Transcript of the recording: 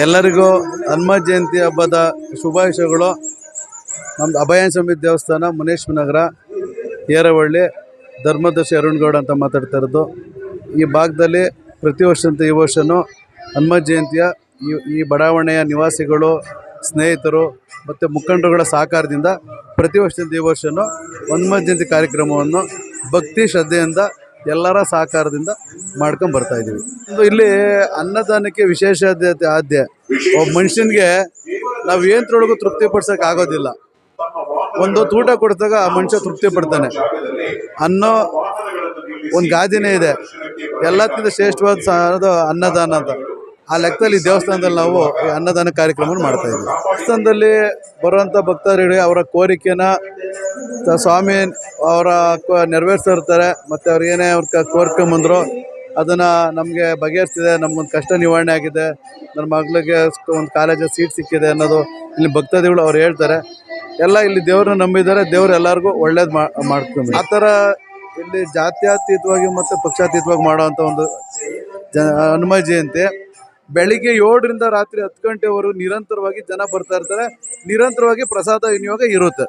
ಎಲ್ಲರಿಗೂ ಹನುಮ ಜಯಂತಿ ಹಬ್ಬದ ಶುಭಾಶಯಗಳು. ನಮ್ದು ಅಭಯ ಸಮಿತಿ ದೇವಸ್ಥಾನ, ಮುನೇಶ್ವರ ನಗರ, ಏರವಳ್ಳಿ, ಧರ್ಮದರ್ಶಿ ಅರುಣ್ಗೌಡ ಅಂತ ಮಾತಾಡ್ತಾ ಇರೋದು. ಈ ಭಾಗದಲ್ಲಿ ಪ್ರತಿ ವರ್ಷದಂತೆ ಈ ವರ್ಷವೂ ಹನುಮ ಜಯಂತಿಯ ಈ ಬಡಾವಣೆಯ ನಿವಾಸಿಗಳು, ಸ್ನೇಹಿತರು ಮತ್ತು ಮುಖಂಡರುಗಳ ಸಹಕಾರದಿಂದ ಪ್ರತಿ ವರ್ಷದಂತೆ ಈ ವರ್ಷವೂ ಹನುಮ ಜಯಂತಿ ಕಾರ್ಯಕ್ರಮವನ್ನು ಭಕ್ತಿ ಶ್ರದ್ಧೆಯಿಂದ ಎಲ್ಲರ ಸಹಕಾರದಿಂದ ಮಾಡ್ಕೊಂಡು ಬರ್ತಾ ಇದ್ದೀವಿ. ಇಲ್ಲಿ ಅನ್ನದಾನಕ್ಕೆ ವಿಶೇಷ ಆದ್ಯ. ಒಬ್ಬ ಮನುಷ್ಯನಿಗೆ ನಾವು ಏನ್ರೊಳಗೂ ತೃಪ್ತಿ ಪಡ್ಸೋಕೆ ಆಗೋದಿಲ್ಲ. ಒಂದು ಊಟ ಕೊಡಿಸಿದಾಗ ಆ ಮನುಷ್ಯ ತೃಪ್ತಿ ಪಡ್ತಾನೆ ಅನ್ನೋ ಒಂದು ಗಾದೆನೇ ಇದೆ. ಎಲ್ಲಕ್ಕಿಂತ ಶ್ರೇಷ್ಠವಾದ ಅನ್ನದಾನ ಅಂತ. ಆ ಲೆಕ್ಕದಲ್ಲಿ ದೇವಸ್ಥಾನದಲ್ಲಿ ನಾವು ಈ ಅನ್ನದಾನ ಕಾರ್ಯಕ್ರಮ ಮಾಡ್ತಾ ಇದ್ದೀವಿ. ದೇವಸ್ಥಾನದಲ್ಲಿ ಬರುವಂಥ ಭಕ್ತರಿಗೆ ಅವರ ಕೋರಿಕೆನ ಸ್ವಾಮಿ ಅವರ ನೆರವೇರಿಸಿರ್ತಾರೆ. ಮತ್ತು ಅವ್ರಿಗೇನೇ ಅವ್ರ ಕೋರ್ಕೊಂಬಂದ್ರು ಅದನ್ನು ನಮಗೆ ಬಗೆಹರಿಸಿದೆ, ನಮಗೊಂದು ಕಷ್ಟ ನಿವಾರಣೆ ಆಗಿದೆ, ನನ್ನ ಮಗಳಿಗೆ ಒಂದು ಕಾಲೇಜಲ್ಲಿ ಸೀಟ್ ಸಿಕ್ಕಿದೆ ಅನ್ನೋದು ಇಲ್ಲಿ ಭಕ್ತಾದಿಗಳು ಅವ್ರು ಹೇಳ್ತಾರೆ. ಎಲ್ಲ ಇಲ್ಲಿ ದೇವ್ರನ್ನ ನಂಬಿದ್ದಾರೆ. ದೇವ್ರು ಎಲ್ಲರಿಗೂ ಒಳ್ಳೇದು ಮಾಡ್ಕೊಂಡು ಆ ಥರ ಇಲ್ಲಿ ಜಾತ್ಯತೀತವಾಗಿ ಮತ್ತು ಪಕ್ಷಾತೀತವಾಗಿ ಮಾಡೋವಂಥ ಒಂದು ಹನುಮ ಜಯಂತಿ ಬೆಳಿಗ್ಗೆ 7ರಿಂದ ರಾತ್ರಿ 10 ಗಂಟೆವರೆಗೂ ನಿರಂತರವಾಗಿ ಜನ ಬರ್ತಾ ಇರ್ತಾರೆ. ನಿರಂತರವಾಗಿ ಪ್ರಸಾದ ವಿನಿಯೋಗ ಇರುತ್ತೆ.